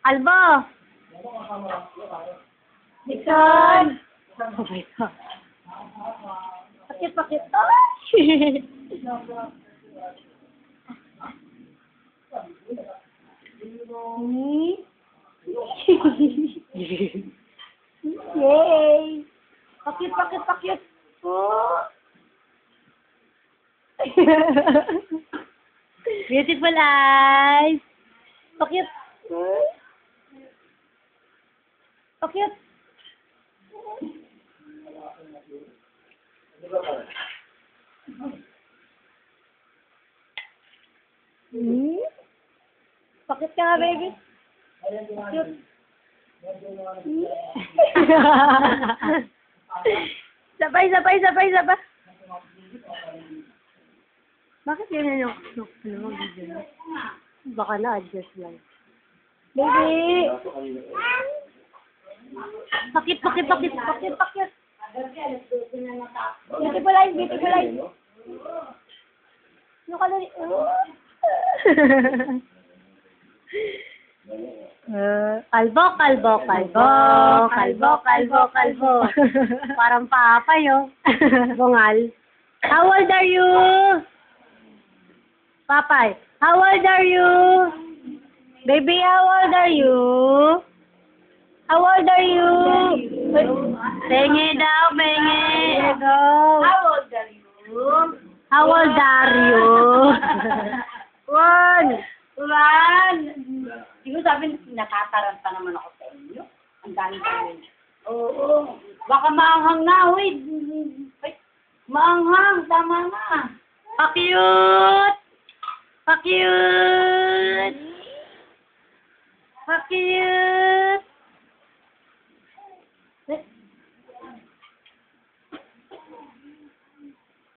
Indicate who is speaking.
Speaker 1: Albo! Dixon! Oh my God. Pakit. Ay! Yay! Pakit. Oh! Beautiful eyes! Pakit! Pakit! Pakit ka nga, baby. Cute. Sabay. Bakit ganyan yung video? Baka na-adjust lang. Baby! Pakit. Beautiful eyes. Yung kalari. Kalbo. Parang papay, oh. Bungal. How old are you? Papay, how old are you? Baby, how old are you? How old are you? Pengi daw. Go.
Speaker 2: How old are you?
Speaker 1: How old are you? One.
Speaker 2: Siguro sabi, natataranta naman ako sa inyo. Ang dami. Oo. Baka maanghang na. Wait. Maanghang. Tama na.
Speaker 1: Pakiyut.